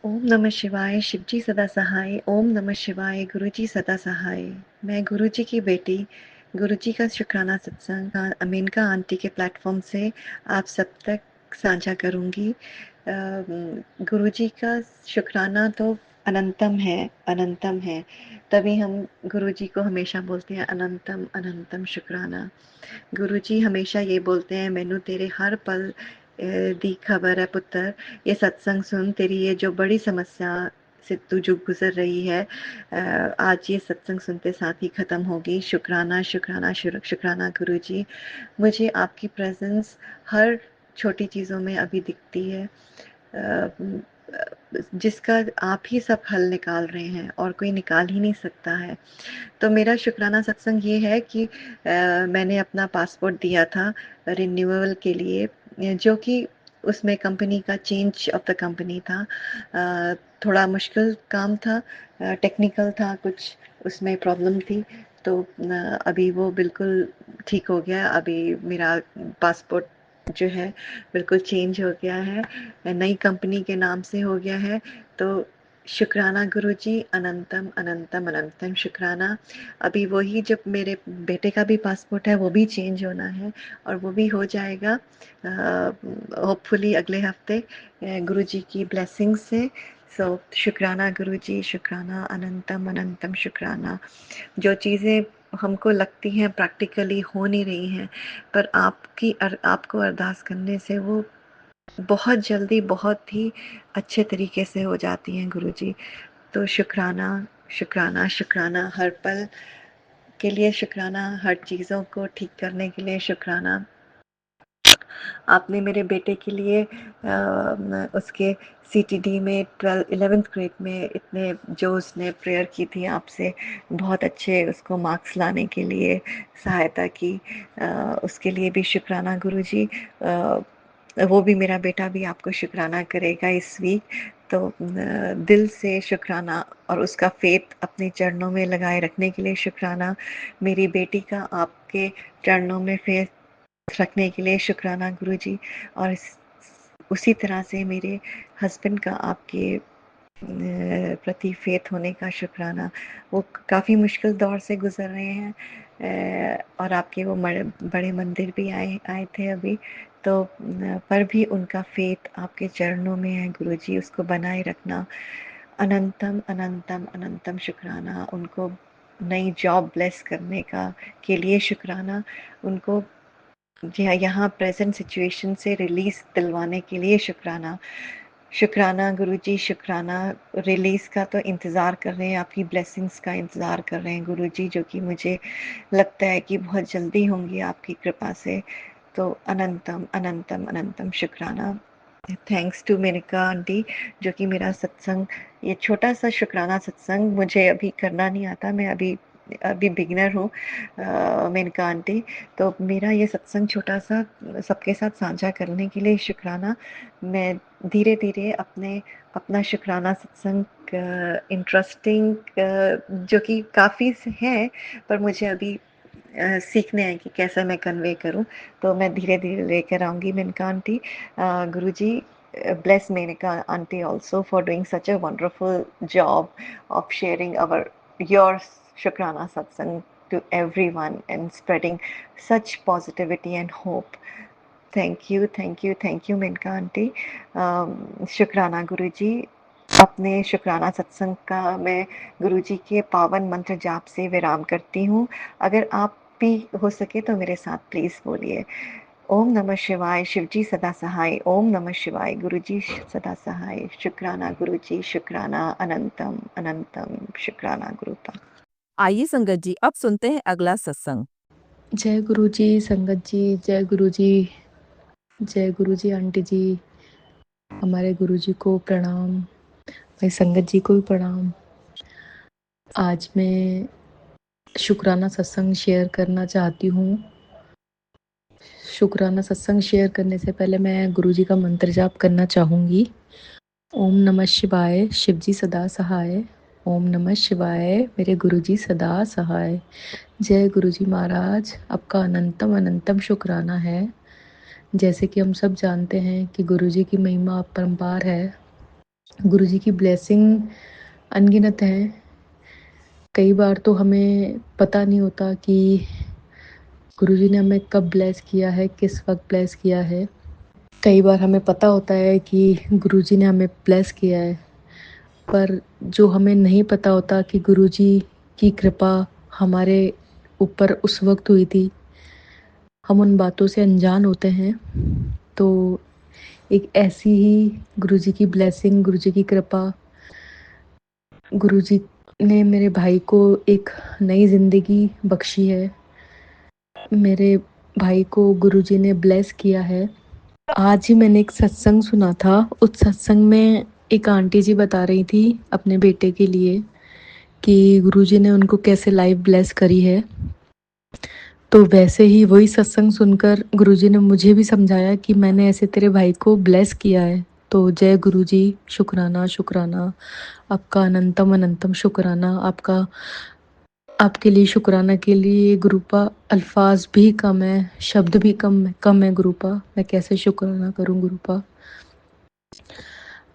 ओम नमः शिवाय, शिवजी सदा सहाय। ओम नमः शिवाय, गुरुजी सदा सहाय। मैं गुरुजी की बेटी, गुरुजी का शुक्राना सत्संग मेनका आंटी के प्लेटफॉर्म से आप सब तक साझा करूंगी। गुरुजी का शुक्राना तो अनंतम है, अनंतम है। तभी हम गुरुजी को हमेशा बोलते हैं अनंतम अनंतम शुक्राना। गुरुजी हमेशा ये बोलते हैं, मैनू तेरे हर पल दी खबर है पुत्र। ये सत्संग सुन, तेरी ये जो बड़ी समस्या से तू जो गुजर रही है, आज ये सत्संग सुनते साथ ही खत्म होगी। शुक्राना शुक्राना शुक्राना गुरुजी। मुझे आपकी प्रेजेंस हर छोटी चीज़ों में अभी दिखती है, जिसका आप ही सब हल निकाल रहे हैं और कोई निकाल ही नहीं सकता है। तो मेरा शुक्राना सत्संग ये है कि मैंने अपना पासपोर्ट दिया था रिन्यूअल के लिए, जो कि उसमें कंपनी का चेंज ऑफ द कंपनी था। थोड़ा मुश्किल काम था, टेक्निकल था, कुछ उसमें प्रॉब्लम थी। तो अभी वो बिल्कुल ठीक हो गया। अभी मेरा पासपोर्ट जो है बिल्कुल चेंज हो गया है, नई कंपनी के नाम से हो गया है। तो शुक्राना गुरुजी, अनंतम अनंतम अनंतम शुक्राना। अभी वही जब मेरे बेटे का भी पासपोर्ट है वो भी चेंज होना है और वो भी हो जाएगा होपफुली अगले हफ्ते, गुरुजी की ब्लेसिंग से। सो शुक्राना गुरुजी, शुक्राना अनंतम अनंतम शुक्राना। जो चीज़ें हमको लगती हैं प्रैक्टिकली हो नहीं रही हैं, पर आपको अरदास करने से वो बहुत जल्दी बहुत ही अच्छे तरीके से हो जाती हैं गुरुजी। तो शुक्राना शुक्राना शुक्राना, हर पल के लिए शुक्राना, हर चीज़ों को ठीक करने के लिए शुक्राना। आपने मेरे बेटे के लिए उसके सीटीडी में 11th ग्रेड में इतने जो उसने प्रेयर की थी आपसे, बहुत अच्छे उसको मार्क्स लाने के लिए सहायता की, उसके लिए भी शुक्राना गुरुजी। वो भी मेरा बेटा भी आपको शुक्राना करेगा इस वीक। तो दिल से शुक्राना और उसका फेथ अपने चरणों में लगाए रखने के लिए शुक्राना। मेरी बेटी का आपके चरणों में फेथ रखने के लिए शुक्राना गुरुजी। और उसी तरह से मेरे हस्बैंड का आपके प्रति फेथ होने का शुक्राना। वो काफ़ी मुश्किल दौर से गुजर रहे हैं, और आपके वो बड़े मंदिर भी आए आए थे अभी। तो पर भी उनका फेथ आपके चरणों में है गुरुजी, उसको बनाए रखना। अनंतम अनंतम अनंतम शुक्राना। उनको नई जॉब ब्लेस करने का के लिए शुक्राना। उनको यहाँ प्रेजेंट सिचुएशन से रिलीज दिलवाने के लिए शुक्राना। शुक्राना गुरुजी, शुक्राना। रिलीज का तो इंतज़ार कर रहे हैं, आपकी ब्लेसिंग्स का इंतज़ार कर रहे हैं गुरुजी, जो कि मुझे लगता है कि बहुत जल्दी होंगी आपकी कृपा से। तो अनंतम अनंतम अनंतम शुक्राना। थैंक्स टू मेनका आंटी, जो कि मेरा सत्संग, ये छोटा सा शुक्राना सत्संग मुझे अभी करना नहीं आता। मैं अभी अभी बिगिनर हूँ, मेनका आंटी। तो मेरा ये सत्संग छोटा सा सबके साथ साझा करने के लिए शुक्राना। मैं धीरे धीरे अपना शुक्राना सत्संग इंटरेस्टिंग, जो कि काफ़ी है, पर मुझे अभी सीखने हैं कि कैसे मैं कन्वे करूं। तो मैं धीरे धीरे लेकर आऊंगी Maneka aunty. Guruji, bless Menaka auntie also for doing such a wonderful job of sharing your Shukrana satsang to everyone and spreading such positivity and hope. Thank you thank you thank you Menaka aunty. शुक्राना गुरुजी। अपने शुक्राना सत्संग का मैं गुरुजी के पावन मंत्र जाप से विराम करती हूँ। अगर आप भी हो सके तो मेरे साथ प्लीज बोलिए, ओम नमः शिवाय, शिवजी सदा सहाय। ओम नमः शिवाय, गुरुजी सदा सहाय। शुक्राना गुरुजी, शुक्राना अनंतम अनंतम शुक्राना गुरुपा। आइए संगत जी, अब सुनते हैं अगला सत्संग। जय गुरु जी संगत जी, जय गुरु जी, जय गुरु जी आंटी जी। हमारे गुरु जी को प्रणाम, भाई संगत जी को भी प्रणाम। आज मैं शुक्राना सत्संग शेयर करना चाहती हूँ। शुक्राना सत्संग शेयर करने से पहले मैं गुरु जी का मंत्र जाप करना चाहूँगी। ओम नमः शिवाय, शिवजी सदा सहाय। ओम नमः शिवाय, मेरे गुरु जी सदा सहाय। जय गुरु जी महाराज, आपका अनंतम अनंतम शुक्राना है। जैसे कि हम सब जानते हैं कि गुरु जी की महिमा अपरंपार है। गुरुजी की ब्लेसिंग अनगिनत है। कई बार तो हमें पता नहीं होता कि गुरुजी ने हमें कब ब्लेस किया है, किस वक्त ब्लेस किया है। कई बार हमें पता होता है कि गुरुजी ने हमें ब्लेस किया है, पर जो हमें नहीं पता होता कि गुरुजी की कृपा हमारे ऊपर उस वक्त हुई थी, हम उन बातों से अनजान होते हैं। तो एक ऐसी ही गुरुजी की ब्लेसिंग, गुरुजी की कृपा, गुरुजी ने मेरे भाई को एक नई ज़िंदगी बख्शी है। मेरे भाई को गुरुजी ने ब्लेस किया है। आज ही मैंने एक सत्संग सुना था। उस सत्संग में एक आंटी जी बता रही थी अपने बेटे के लिए कि गुरुजी ने उनको कैसे लाइफ ब्लेस करी है। तो वैसे ही वही सत्संग सुनकर गुरुजी ने मुझे भी समझाया कि मैंने ऐसे तेरे भाई को ब्लेस किया है। तो जय गुरुजी, शुक्राना शुक्राना, आपका अनंतम अनंतम शुक्राना। आपके लिए शुक्राना के लिए गुरुपा अल्फाज भी कम है, शब्द भी कम है गुरुपा। मैं कैसे शुक्राना करूं गुरुपा।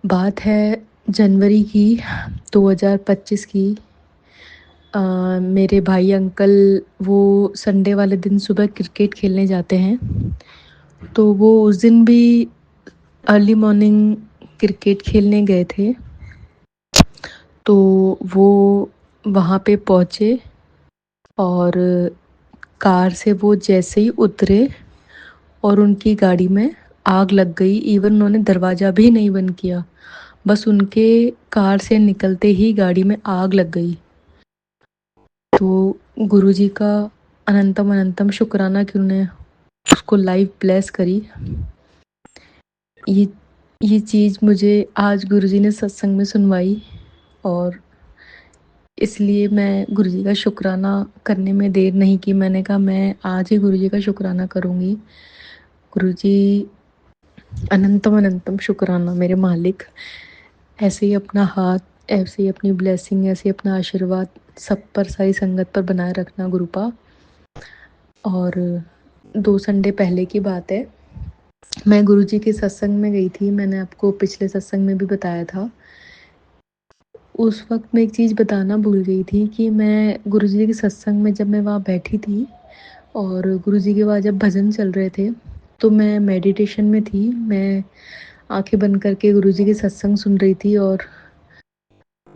बात है जनवरी की 2025 की। मेरे भाई अंकल वो संडे वाले दिन सुबह क्रिकेट खेलने जाते हैं। तो वो उस दिन भी अर्ली मॉर्निंग क्रिकेट खेलने गए थे। तो वो वहाँ पे पहुँचे और कार से वो जैसे ही उतरे और उनकी गाड़ी में आग लग गई। इवन उन्होंने दरवाज़ा भी नहीं बंद किया, बस उनके कार से निकलते ही गाड़ी में आग लग गई। तो गुरुजी का अनंतम अनंतम शुक्राना कि उन्होंने उसको लाइफ ब्लेस करी। ये ये चीज़ मुझे आज गुरुजी ने सत्संग में सुनवाई और इसलिए मैं गुरुजी का शुक्राना करने में देर नहीं की। मैंने कहा मैं आज ही गुरुजी का शुक्राना करूँगी। गुरुजी अनंतम अनंतम शुक्राना मेरे मालिक। ऐसे ही अपना हाथ, ऐसे ही अपनी ब्लेसिंग, ऐसे ही अपना आशीर्वाद सब पर, सारी संगत पर बनाए रखना गुरुपा। और 2 संडे पहले की बात है, मैं गुरुजी के सत्संग में गई थी। मैंने आपको पिछले सत्संग में भी बताया था। उस वक्त मैं एक चीज़ बताना भूल गई थी कि मैं गुरुजी के सत्संग में जब मैं वहाँ बैठी थी और गुरुजी के वहाँ जब भजन चल रहे थे तो मैं मेडिटेशन में थी। मैं आंखें बंद करके गुरुजी के सत्संग सुन रही थी और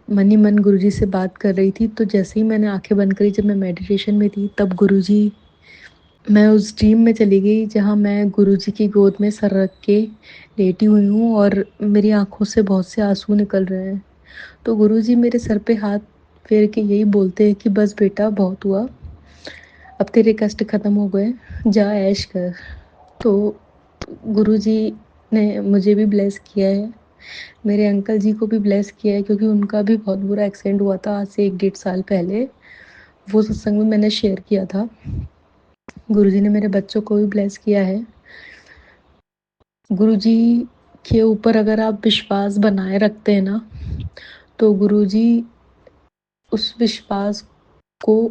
मन ही मन गुरुजी से बात कर रही थी। तो जैसे ही मैंने आंखें बंद करी, जब मैं मेडिटेशन में थी, तब गुरुजी, मैं उस ड्रीम में चली गई जहाँ मैं गुरुजी की गोद में सर रख के लेटी हुई हूँ और मेरी आंखों से बहुत से आंसू निकल रहे हैं। तो गुरुजी मेरे सर पे हाथ फेर के यही बोलते हैं कि बस बेटा, बहुत हुआ, अब तेरे कष्ट ख़त्म हो गए, जा ऐश कर। तो गुरुजी ने मुझे भी ब्लेस किया है, मेरे अंकल जी को भी ब्लेस किया है, क्योंकि उनका भी बहुत बुरा एक्सीडेंट हुआ था आज से 1 डेढ़ साल पहले। वो सत्संग में मैंने शेयर किया था। गुरुजी ने मेरे बच्चों को भी ब्लेस किया है। गुरुजी के ऊपर अगर आप विश्वास बनाए रखते हैं ना, तो गुरुजी उस विश्वास को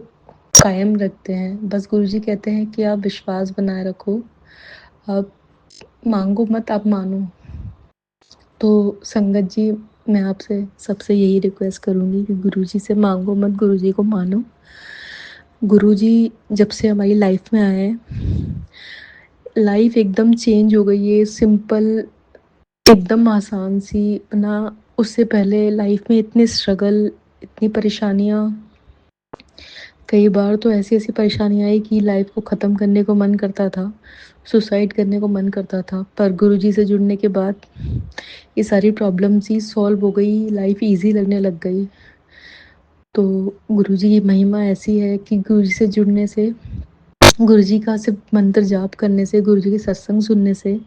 कायम रखते हैं। बस गुरुजी कहते हैं कि आप विश्वास बनाए रखो, आप मांगो मत, आप मानो। तो संगत जी, मैं आपसे सबसे यही रिक्वेस्ट करूँगी कि गुरुजी से मांगो मत, गुरुजी को मानो। गुरुजी जब से हमारी लाइफ में आए हैं, लाइफ एकदम चेंज हो गई है। सिंपल, एकदम आसान सी ना। उससे पहले लाइफ में इतने स्ट्रगल, इतनी परेशानियाँ, कई बार तो ऐसी ऐसी परेशानियाँ आई कि लाइफ को ख़त्म करने को मन करता था, सुसाइड करने को मन करता था। पर गुरुजी से जुड़ने के बाद ये सारी प्रॉब्लम्स ही सॉल्व हो गई, लाइफ ईजी लगने लग गई। तो गुरुजी की महिमा ऐसी है कि गुरुजी से जुड़ने से, गुरुजी का सिर्फ मंत्र जाप करने से, गुरुजी के सत्संग सुनने से,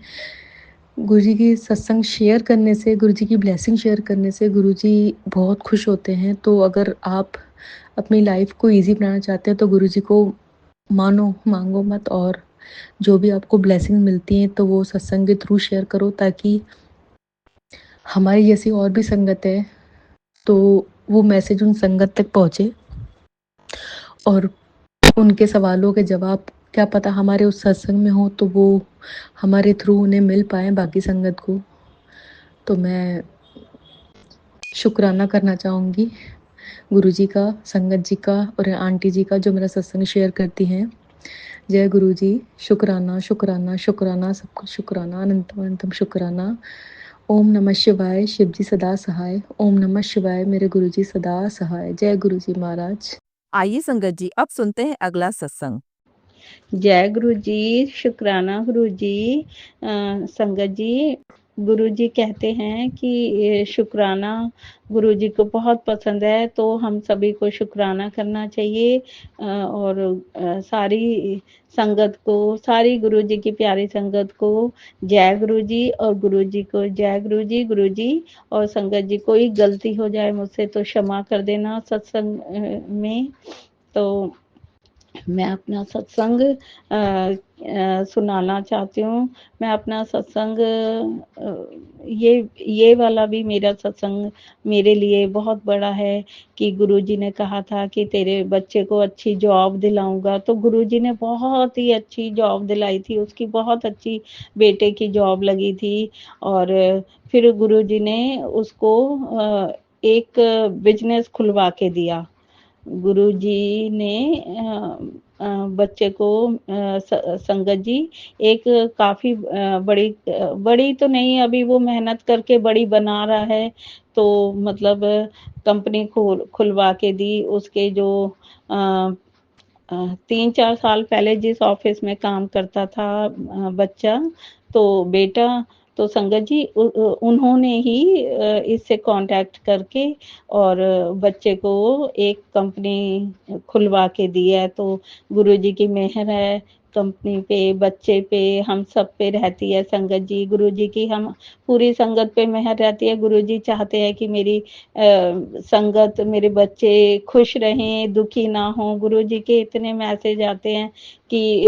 गुरुजी की सत्संग शेयर करने से, गुरुजी की ब्लेसिंग शेयर करने से गुरुजी बहुत खुश होते हैं। तो अगर आप अपनी लाइफ को इजी बनाना चाहते हैं तो गुरुजी को मानो, मांगो मत, और जो भी आपको ब्लेसिंग मिलती हैं तो वो सत्संग के थ्रू शेयर करो, ताकि हमारी जैसी और भी संगत है तो वो मैसेज उन संगत तक पहुँचे और उनके सवालों के जवाब, क्या पता हमारे उस सत्संग में हो तो वो हमारे थ्रू उन्हें मिल पाए बाकी संगत को। तो मैं शुक्राना करना चाहूँगी गुरुजी का, संगत जी का और आंटी जी का जो मेरा सत्संग शेयर करती हैं। जय गुरुजी, शुक्राना, शुक्राना, शुक्राना, सबको शुक्राना, अनंतम अनंतम शुक्राना। ओम नमः शिवाय, शिव जी सदा सहाय। ओम नमः शिवाय, मेरे गुरुजी सदा सहाय। जय गुरुजी महाराज। आइए संगत जी अब सुनते हैं अगला सत्संग। जय गुरु जी, शुक्राना गुरु जी। संगत जी, गुरु जी कहते हैं कि ये शुक्राना गुरु जी को बहुत पसंद है, तो हम सभी को शुक्राना करना चाहिए। और सारी संगत को, सारी गुरु जी की प्यारी संगत को जय गुरु जी, और गुरु जी को जय गुरु जी। गुरु जी और संगत जी, कोई गलती हो जाए मुझसे तो क्षमा कर देना सत्संग में। तो मैं अपना सत्संग सुनाना चाहती हूँ। मैं अपना सत्संग ये वाला भी मेरा सत्संग मेरे लिए बहुत बड़ा है कि गुरुजी ने कहा था कि तेरे बच्चे को अच्छी जॉब दिलाऊंगा, तो गुरुजी ने बहुत ही अच्छी जॉब दिलाई थी। उसकी बहुत अच्छी बेटे की जॉब लगी थी, और फिर गुरुजी ने उसको एक बिजनेस खुलवा के दिया। गुरुजी ने बच्चे को संगत जी एक काफी बड़ी तो नहीं, अभी वो मेहनत करके बड़ी बना रहा है, तो मतलब कंपनी खुलवा के दी। उसके जो 3-4 साल पहले जिस ऑफिस में काम करता था बच्चा, तो बेटा, तो संगत जी उन्होंने ही इससे कांटेक्ट करके और बच्चे को एक कंपनी खुलवा के दी है। तो गुरुजी की मेहर है कंपनी पे, बच्चे पे, हम सब पे रहती है संगत जी। गुरुजी की हम पूरी संगत पे मेहर रहती है। गुरुजी चाहते हैं कि मेरी संगत, मेरे बच्चे खुश रहें, दुखी ना हो। गुरुजी के इतने मैसेज आते हैं कि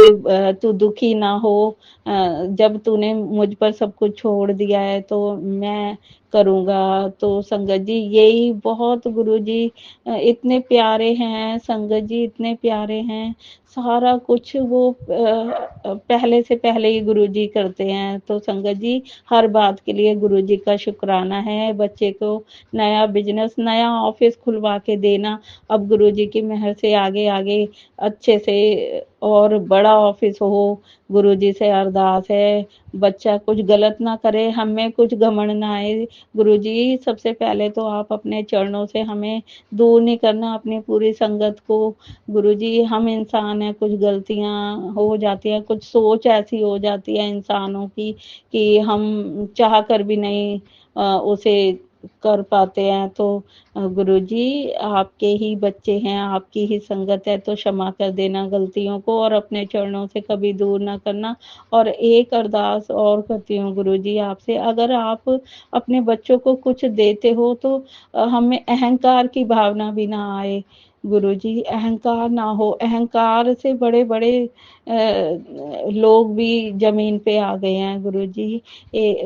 तू दुखी ना हो, जब तूने मुझ पर सब कुछ छोड़ दिया है तो मैं करूँगा। तो संगत जी यही बहुत गुरुजी इतने प्यारे हैं, संगत जी इतने प्यारे हैं। सारा कुछ वो पहले से पहले ही गुरुजी करते हैं। तो संगत जी हर बात के लिए गुरुजी का शुक्राना है। बच्चे को नया बिजनेस, नया ऑफिस खुलवा के देना, अब गुरुजी की मेहर से आगे आगे अच्छे से और बड़ा ऑफिस हो। गुरुजी से अरदास है बच्चा कुछ गलत ना करे, हमें कुछ घमंड ना आए। गुरुजी सबसे पहले तो आप अपने चरणों से हमें दूर नहीं करना, अपनी पूरी संगत को। गुरुजी हम इंसान हैं, कुछ गलतियां हो जाती हैं, कुछ सोच ऐसी हो जाती है इंसानों की कि हम चाह कर भी नहीं उसे कर पाते हैं। तो गुरुजी आपके ही बच्चे हैं, आपकी ही संगत है, तो क्षमा कर देना गलतियों को और अपने चरणों से कभी दूर ना करना। और एक अरदास और करती हूँ गुरुजी आपसे, अगर आप अपने बच्चों को कुछ देते हो तो हमें अहंकार की भावना भी ना आए। गुरुजी अहंकार ना हो, अहंकार से बड़े बड़े लोग भी जमीन पे आ गए हैं गुरुजी।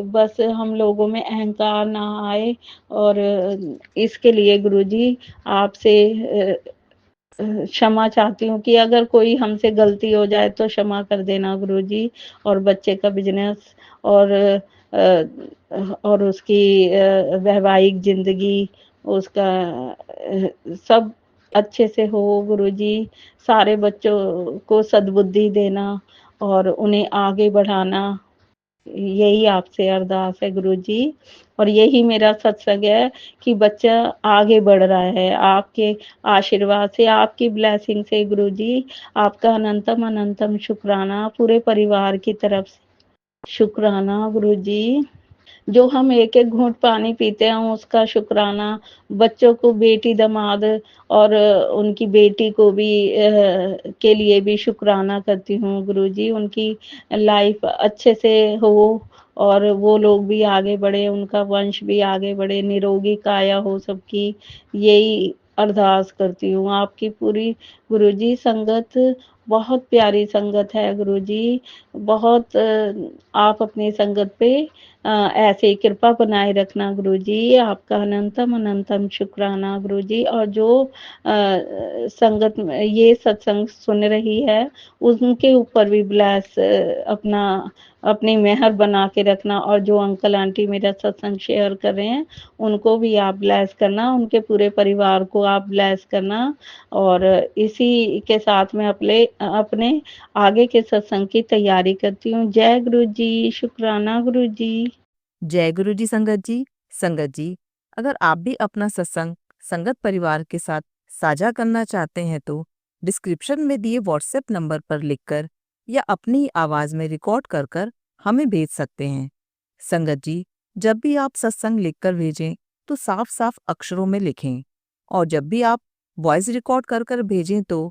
बस हम लोगों में अहंकार ना आए, और इसके लिए गुरुजी आपसे क्षमा चाहती हूँ कि अगर कोई हमसे गलती हो जाए तो क्षमा कर देना गुरुजी। और बच्चे का बिजनेस और और उसकी वैवाहिक जिंदगी, उसका सब अच्छे से हो गुरुजी। सारे बच्चों को सद्बुद्धि देना और उन्हें आगे बढ़ाना, यही आपसे अरदास है गुरुजी। और यही मेरा सत्संग है कि बच्चा आगे बढ़ रहा है आपके आशीर्वाद से, आपकी ब्लेसिंग से गुरुजी। आपका अनंतम अनंतम शुक्राना पूरे परिवार की तरफ से। शुक्राना गुरुजी। जो हम एक एक घूंट पानी पीते हैं उसका शुक्राना। बच्चों को, बेटी दामाद और उनकी बेटी को भी के लिए भी शुक्राना करती हूँ गुरुजी। उनकी लाइफ अच्छे से हो और वो लोग भी आगे बढ़े, उनका वंश भी आगे बढ़े, निरोगी काया हो सबकी, यही अरदास करती हूँ। आपकी पूरी गुरुजी संगत बहुत प्यारी संगत है गुरुजी, बहुत आप अपनी संगत पे ऐसे ही कृपा बनाए रखना गुरुजी, आपका अनंतम अनंतम शुक्राना गुरुजी। और जो संगत ये सत्संग सुन रही है उनके ऊपर भी ब्लेस अपना अपनी मेहर बना के रखना, और जो अंकल आंटी मेरा सत्संग शेयर कर रहे हैं उनको भी आप ब्लेस करना, उनके पूरे परिवार को आप ब्लेस करना। और इसी के साथ में अपने आगे के सत्संग की तैयारी करती हूँ। जय गुरु जी, शुक्राना गुरु जी। जय गुरु जी संगत जी। संगत जी, अगर आप भी अपना सत्संग संगत परिवार के साथ साझा करना चाहते हैं तो डिस्क्रिप्शन में दिए व्हाट्सएप नंबर पर लिखकर या अपनी आवाज में रिकॉर्ड कर कर हमें भेज सकते हैं। संगत जी, जब भी आप सत्संग लिखकर भेजें तो साफ साफ अक्षरों में लिखें, और जब भी आप वॉइस रिकॉर्ड कर कर भेजें तो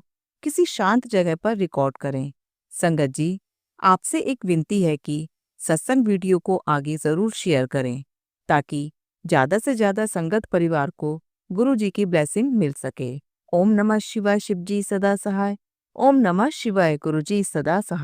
किसी शांत जगह पर रिकॉर्ड करें। संगत जी, आपसे एक विनती है कि सत्संग वीडियो को आगे जरूर शेयर करें ताकि ज्यादा से ज्यादा संगत परिवार को गुरु जी की ब्लेसिंग मिल सके। ओम नमः शिवाय, शिव जी सदा सहाय। ओम नमः शिवाय, गुरु जी सदा सहाय।